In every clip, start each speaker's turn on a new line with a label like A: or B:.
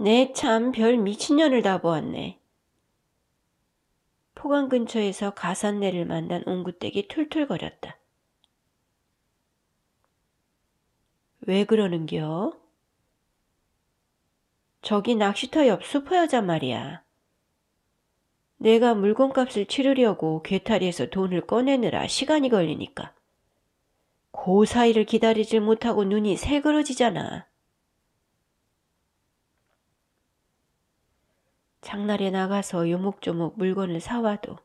A: 내 참 별 미친년을 다 보았네. 포강 근처에서 가산내를 만난 옹구떼기 툴툴거렸다. 왜 그러는겨? 저기 낚시터 옆 슈퍼여자 말이야. 내가 물건값을 치르려고 괴타리에서 돈을 꺼내느라 시간이 걸리니까 그 사이를 기다리질 못하고 눈이 새그러지잖아. 장날에 나가서 요목조목 물건을 사와도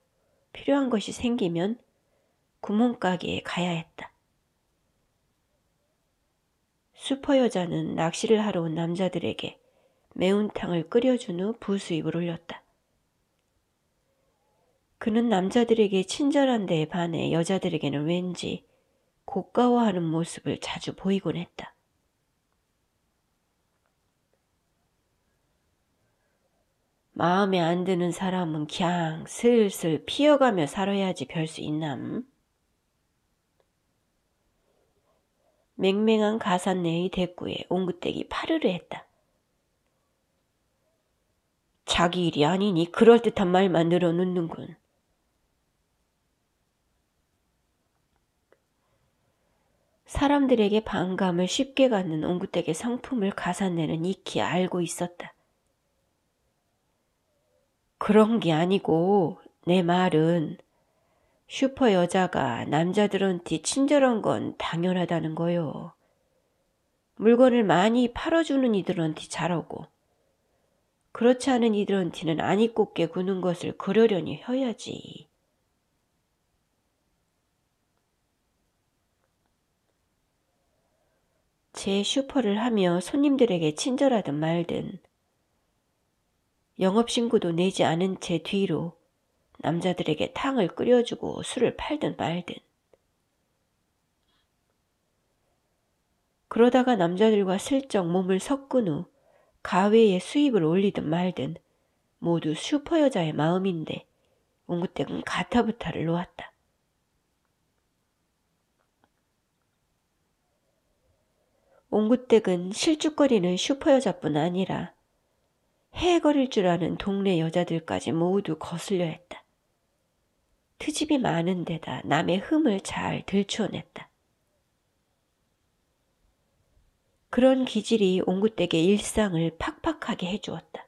A: 필요한 것이 생기면 구멍가게에 가야 했다. 슈퍼여자는 낚시를 하러 온 남자들에게 매운탕을 끓여준 후 부수입을 올렸다. 그는 남자들에게 친절한 데에 반해 여자들에게는 왠지 고가워하는 모습을 자주 보이곤 했다. 마음에 안 드는 사람은 그냥 슬슬 피어가며 살아야지 별 수 있남. 맹맹한 가산내의 대꾸에 옹구떼기 파르르 했다. 자기 일이 아니니 그럴듯한 말만 늘어놓는군. 사람들에게 반감을 쉽게 갖는 옹구떼기 성품을 가산내는 익히 알고 있었다. 그런 게 아니고 내 말은 슈퍼 여자가 남자들한테 친절한 건 당연하다는 거요. 물건을 많이 팔아주는 이들한테 잘하고 그렇지 않은 이들한테는 아니 꼽게 구는 것을 그러려니 해야지. 제 슈퍼를 하며 손님들에게 친절하든 말든 영업신고도 내지 않은 채 뒤로 남자들에게 탕을 끓여주고 술을 팔든 말든 그러다가 남자들과 슬쩍 몸을 섞은 후 가외에 수입을 올리든 말든 모두 슈퍼여자의 마음인데 옹구댁은 가타부타를 놓았다. 옹구댁은 실죽거리는 슈퍼여자뿐 아니라 해거릴 줄 아는 동네 여자들까지 모두 거슬려 했다. 트집이 많은 데다 남의 흠을 잘 들추어냈다. 그런 기질이 옹구댁의 일상을 팍팍하게 해주었다.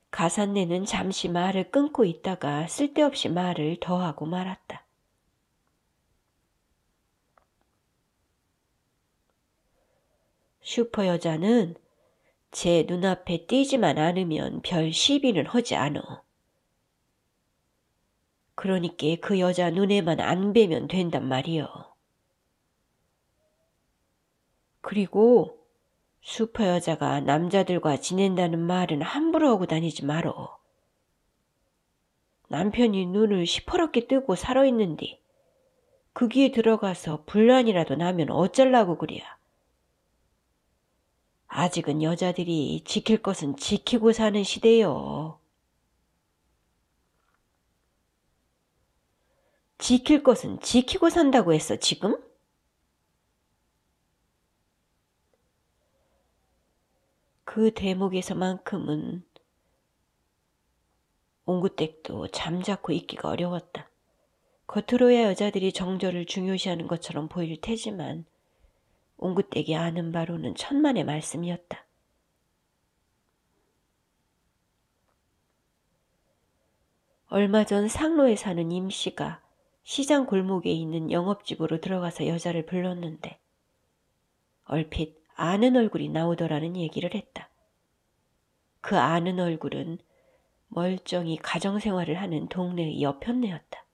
A: 가산내는 잠시 말을 끊고 있다가 쓸데없이 말을 더하고 말았다. 슈퍼 여자는 제 눈앞에 띄지만 않으면 별 시비는 하지 않어. 그러니까 그 여자 눈에만 안 뵈면 된단 말이여. 그리고 슈퍼 여자가 남자들과 지낸다는 말은 함부로 하고 다니지 말어. 남편이 눈을 시퍼렇게 뜨고 살아있는데 거기에 들어가서 분란이라도 나면 어쩌려고 그래야. 아직은 여자들이 지킬 것은 지키고 사는 시대요. 지킬 것은 지키고 산다고 했어, 지금? 그 대목에서만큼은 옹구댁도 잠자코 있기가 어려웠다. 겉으로야 여자들이 정절을 중요시하는 것처럼 보일 테지만 옹구댁이 아는 바로는 천만의 말씀이었다. 얼마 전 상로에 사는 임씨가 시장 골목에 있는 영업집으로 들어가서 여자를 불렀는데 얼핏 아는 얼굴이 나오더라는 얘기를 했다. 그 아는 얼굴은 멀쩡히 가정생활을 하는 동네의 여편네였다.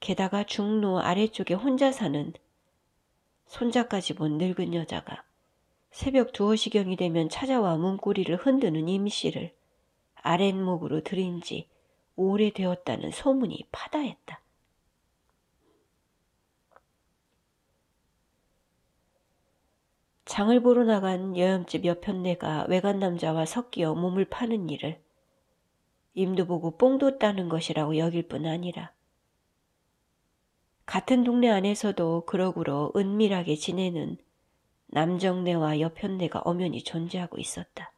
A: 게다가 중로 아래쪽에 혼자 사는 손자까지 본 늙은 여자가 새벽 2시경이 되면 찾아와 문고리를 흔드는 임씨를 아랫목으로 들인 지 오래되었다는 소문이 파다했다. 장을 보러 나간 여염집 여편네가 외간 남자와 섞여 몸을 파는 일을 임도 보고 뽕도 따는 것이라고 여길 뿐 아니라 같은 동네 안에서도 그러고러 은밀하게 지내는 남정네와 여편네가 엄연히 존재하고 있었다.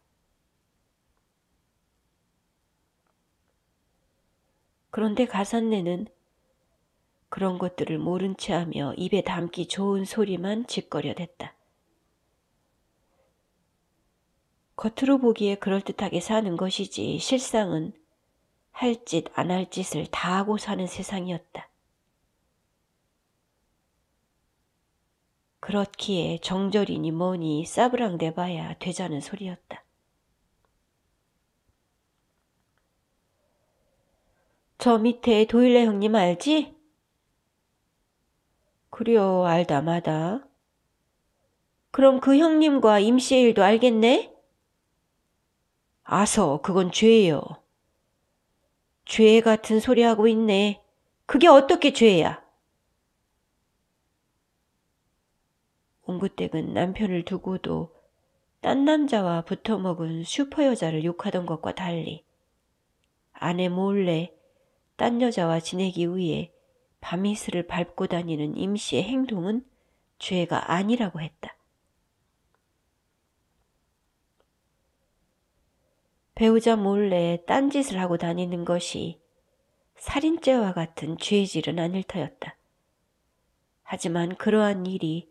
A: 그런데 가산네는 그런 것들을 모른 체하며 입에 담기 좋은 소리만 짓거려댔다. 겉으로 보기에 그럴듯하게 사는 것이지 실상은 할 짓 안 할 짓을 다 하고 사는 세상이었다. 그렇기에 정절이니 뭐니 싸브랑대봐야 되자는 소리였다. 저 밑에 도일레 형님 알지? 그려 알다 마다. 그럼 그 형님과 임씨의 일도 알겠네? 아서 그건 죄예요. 죄 같은 소리 하고 있네. 그게 어떻게 죄야? 옹구댁은 남편을 두고도 딴 남자와 붙어먹은 슈퍼 여자를 욕하던 것과 달리 아내 몰래 딴 여자와 지내기 위해 밤이슬을 밟고 다니는 임씨의 행동은 죄가 아니라고 했다. 배우자 몰래 딴짓을 하고 다니는 것이 살인죄와 같은 죄질은 아닐 터였다. 하지만 그러한 일이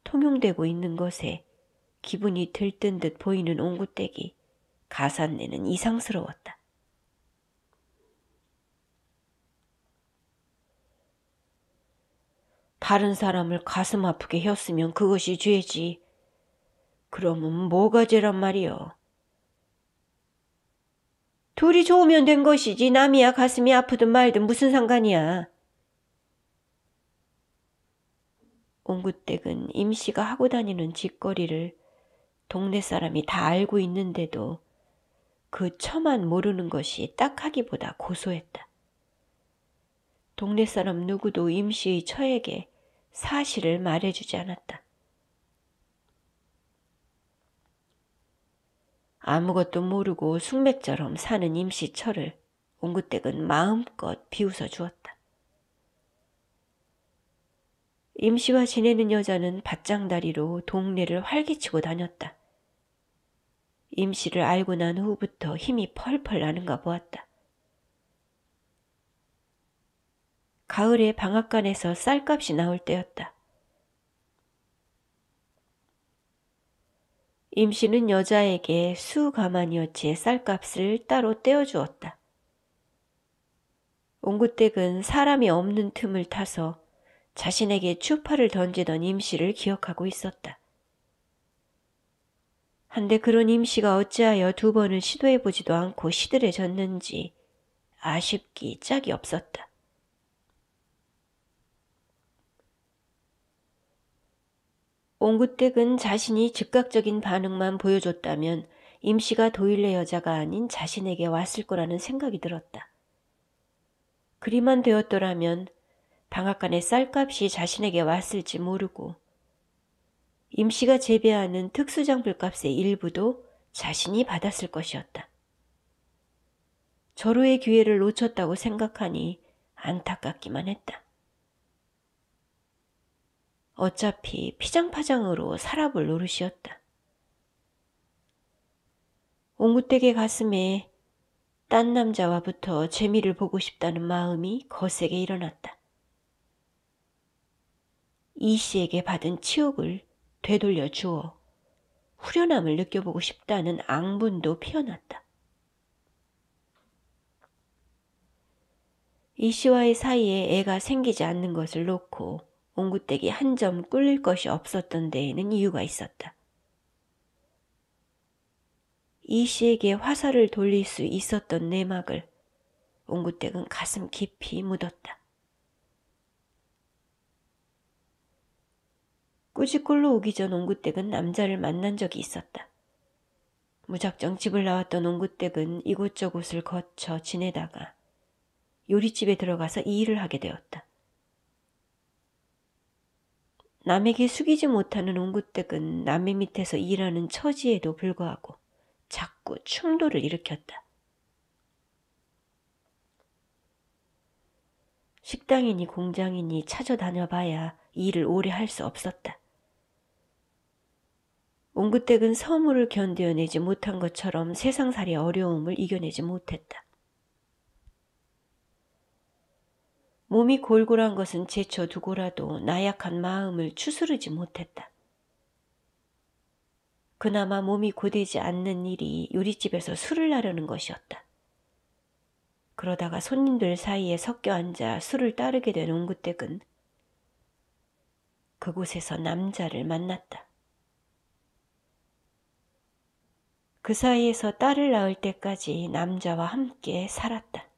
A: 통용되고 있는 것에 기분이 들뜬 듯 보이는 옹구댁이 가산내는 이상스러웠다. 다른 사람을 가슴 아프게 혔으면 그것이 죄지. 그러면 뭐가 죄란 말이여. 둘이 좋으면 된 것이지 남이야 가슴이 아프든 말든 무슨 상관이야. 옹구댁은 임씨가 하고 다니는 짓거리를 동네 사람이 다 알고 있는데도 그 처만 모르는 것이 딱하기보다 고소했다. 동네 사람 누구도 임씨의 처에게 사실을 말해주지 않았다. 아무것도 모르고 숙맥처럼 사는 임씨 처를 옹구댁은 마음껏 비웃어 주었다. 임씨와 지내는 여자는 밭장다리로 동네를 활기치고 다녔다. 임씨를 알고 난 후부터 힘이 펄펄 나는가 보았다. 가을에 방앗간에서 쌀값이 나올 때였다. 임씨는 여자에게 수가마니어치의 쌀값을 따로 떼어주었다. 옹구댁은 사람이 없는 틈을 타서 자신에게 추파를 던지던 임씨를 기억하고 있었다. 한데 그런 임씨가 어찌하여 두 번을 시도해보지도 않고 시들해졌는지 아쉽기 짝이 없었다. 옹구댁은 자신이 즉각적인 반응만 보여줬다면 임씨가 도일레 여자가 아닌 자신에게 왔을 거라는 생각이 들었다. 그리만 되었더라면 방앗간의 쌀값이 자신에게 왔을지 모르고 임씨가 재배하는 특수장불값의 일부도 자신이 받았을 것이었다. 절호의 기회를 놓쳤다고 생각하니 안타깝기만 했다. 어차피 피장파장으로 살아볼 노릇이었다. 옹구댁의 가슴에 딴 남자와부터 재미를 보고 싶다는 마음이 거세게 일어났다. 이 씨에게 받은 치욕을 되돌려 주어 후련함을 느껴보고 싶다는 앙분도 피어났다. 이 씨와의 사이에 애가 생기지 않는 것을 놓고 옹구댁이 한 점 꿀릴 것이 없었던 데에는 이유가 있었다. 이 씨에게 화살을 돌릴 수 있었던 내막을 옹구댁은 가슴 깊이 묻었다. 꾸지꼴로 오기 전 옹구댁은 남자를 만난 적이 있었다. 무작정 집을 나왔던 옹구댁은 이곳저곳을 거쳐 지내다가 요리집에 들어가서 이 일을 하게 되었다. 남에게 숙이지 못하는 옹구댁은 남의 밑에서 일하는 처지에도 불구하고 자꾸 충돌을 일으켰다. 식당이니 공장이니 찾아다녀봐야 일을 오래 할 수 없었다. 옹구댁은 서무를 견뎌내지 못한 것처럼 세상살이의 어려움을 이겨내지 못했다. 몸이 골골한 것은 제쳐두고라도 나약한 마음을 추스르지 못했다. 그나마 몸이 고되지 않는 일이 요리집에서 술을 나르는 것이었다. 그러다가 손님들 사이에 섞여 앉아 술을 따르게 된 옹구댁은 그곳에서 남자를 만났다. 그 사이에서 딸을 낳을 때까지 남자와 함께 살았다.